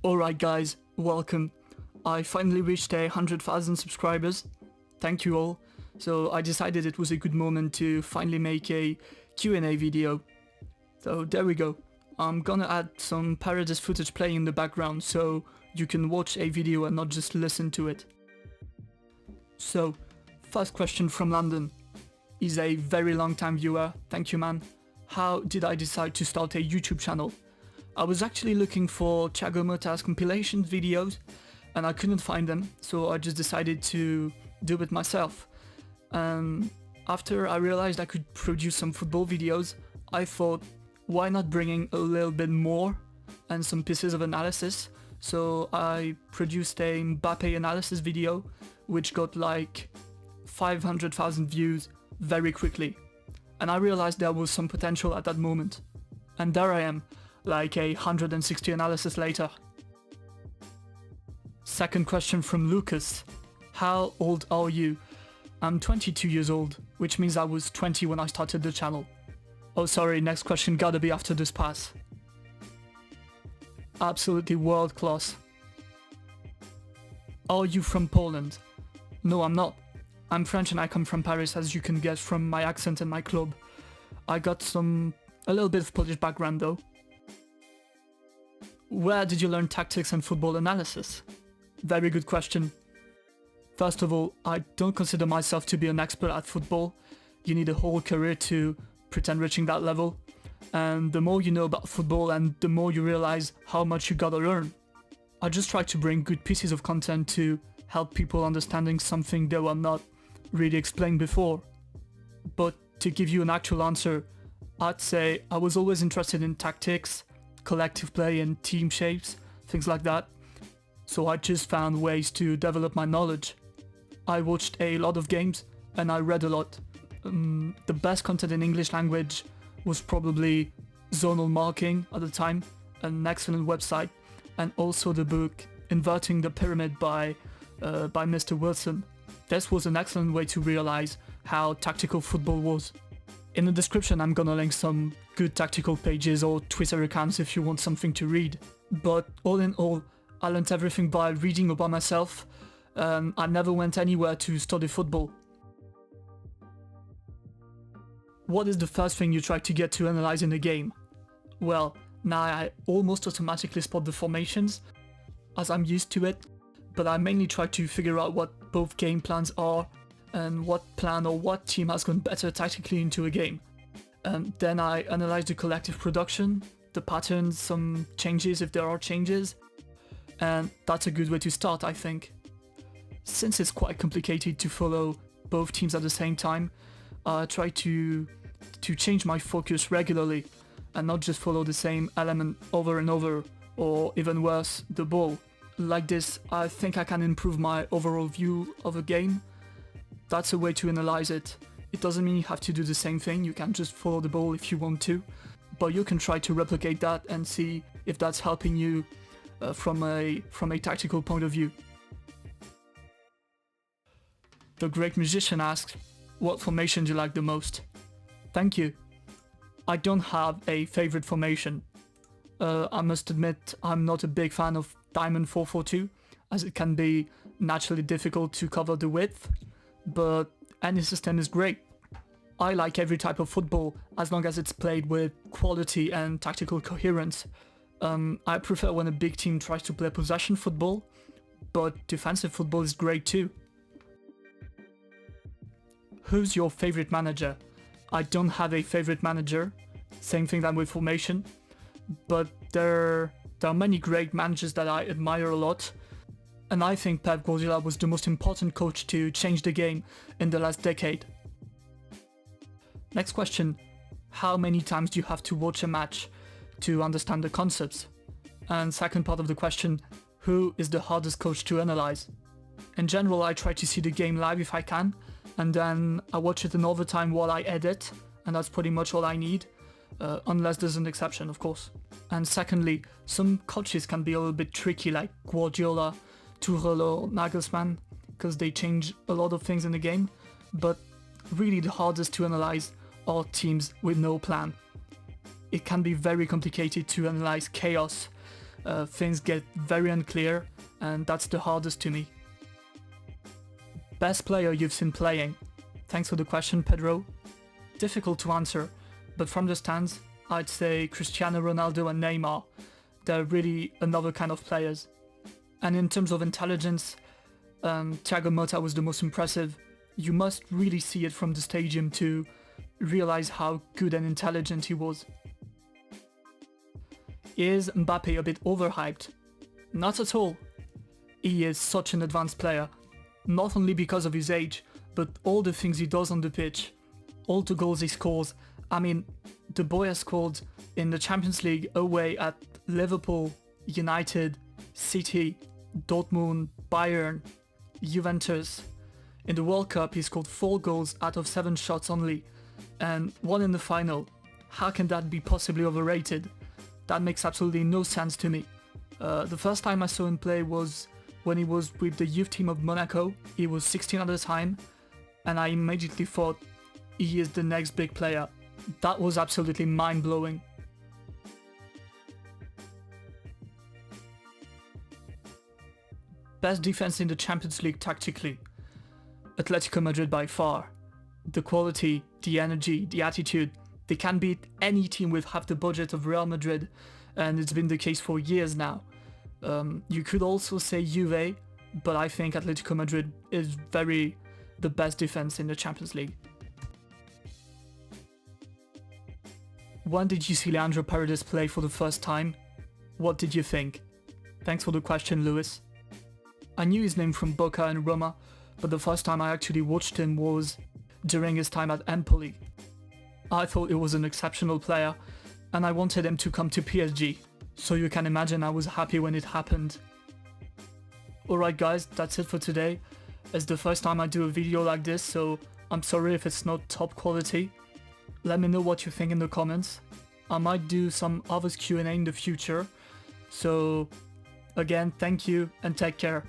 Alright guys, welcome. I finally reached 100,000 subscribers. Thank you all. So I decided it was a good moment to finally make a Q&A video. So there we go. I'm gonna add some Paradise footage playing in the background so you can watch a video and not just listen to it. So, first question from London. He's a very long time viewer, thank you man. How did I decide to start a YouTube channel? I was actually looking for Thiago Motta's compilation videos and I couldn't find them, so I just decided to do it myself. After I realized I could produce some football videos, I thought, why not bringing a little bit more and some pieces of analysis? So I produced a Mbappe analysis video, which got like 500,000 views very quickly. And I realized there was some potential at that moment. And there I am, like 160 analysis later. Second question from Lucas. How old are you? I'm 22 years old, which means I was 20 when I started the channel. Oh sorry, next question gotta be after this pass. Absolutely world class. Are you from Poland? No, I'm not. I'm French and I come from Paris, as you can guess from my accent and my club. I got a little bit of Polish background though. Where did you learn tactics and football analysis? Very good question. First of all, I don't consider myself to be an expert at football. You need a whole career to pretend reaching that level. And the more you know about football and the more you realize how much you gotta learn. I just try to bring good pieces of content to help people understanding something they were not really explained before. But to give you an actual answer, I'd say I was always interested in tactics, collective play and team shapes, things like that. So I just found ways to develop my knowledge. I watched a lot of games and I read a lot. The best content in English language was probably Zonal Marking at the time, an excellent website, and also the book Inverting the Pyramid by Mr. Wilson. This was an excellent way to realize how tactical football was. In the description I'm gonna link some good tactical pages or Twitter accounts if you want something to read. But all in all, I learned everything by reading or by myself. I never went anywhere to study football. What is the first thing you try to get to analyze in a game? Well, now I almost automatically spot the formations, as I'm used to it, but I mainly try to figure out what both game plans are and what plan or what team has gone better tactically into a game. And then I analyze the collective production, the patterns, some changes if there are changes, and that's a good way to start, I think. Since it's quite complicated to follow both teams at the same time, I try to change my focus regularly and not just follow the same element over and over, or even worse, the ball. Like this, I think I can improve my overall view of a game. That's a way to analyze it. It doesn't mean you have to do the same thing, you can just follow the ball if you want to, but you can try to replicate that and see if that's helping you from a tactical point of view. The Great Musician asks, what formation do you like the most? Thank you. I don't have a favorite formation. I must admit I'm not a big fan of Diamond 4-4-2, as it can be naturally difficult to cover the width, but any system is great. I like every type of football as long as it's played with quality and tactical coherence. I prefer when a big team tries to play possession football, but defensive football is great too. Who's your favorite manager? I don't have a favorite manager, same thing than with formation, but there are many great managers that I admire a lot, and I think Pep Guardiola was the most important coach to change the game in the last decade. Next question, how many times do you have to watch a match to understand the concepts? And second part of the question, who is the hardest coach to analyze? In general, I try to see the game live if I can, and then I watch it another time while I edit, and that's pretty much all I need, unless there's an exception, of course. And secondly, some coaches can be a little bit tricky, like Guardiola, Tuchel or Nagelsmann, because they change a lot of things in the game, but really the hardest to analyze are teams with no plan. It can be very complicated to analyze chaos, things get very unclear, and that's the hardest to me. Best player you've seen playing? Thanks for the question, Pedro. Difficult to answer, but from the stands, I'd say Cristiano Ronaldo and Neymar. They're really another kind of players. And in terms of intelligence, Thiago Motta was the most impressive. You must really see it from the stadium to realize how good and intelligent he was. Is Mbappe a bit overhyped? Not at all. He is such an advanced player, not only because of his age, but all the things he does on the pitch, all the goals he scores. I mean, the boy has scored in the Champions League away at Liverpool, United, City, Dortmund, Bayern, Juventus. In the World Cup, he scored 4 goals out of 7 shots only, and 1 in the final. How can that be possibly overrated? That makes absolutely no sense to me. The first time I saw him play was when he was with the youth team of Monaco. He was 16 at the time, and I immediately thought, he is the next big player. That was absolutely mind-blowing. Best defense in the Champions League tactically? Atletico Madrid by far. The quality, the energy, the attitude, they can beat any team with half the budget of Real Madrid, and it's been the case for years now. You could also say Juve, but I think Atletico Madrid is the best defense in the Champions League. When did you see Leandro Paredes play for the first time? What did you think? Thanks for the question, Lewis. I knew his name from Boca and Roma, but the first time I actually watched him was during his time at Empoli. I thought he was an exceptional player, and I wanted him to come to PSG, so you can imagine I was happy when it happened. Alright guys, that's it for today. It's the first time I do a video like this, so I'm sorry if it's not top quality. Let me know what you think in the comments. I might do some others Q&A in the future. So again, thank you and take care.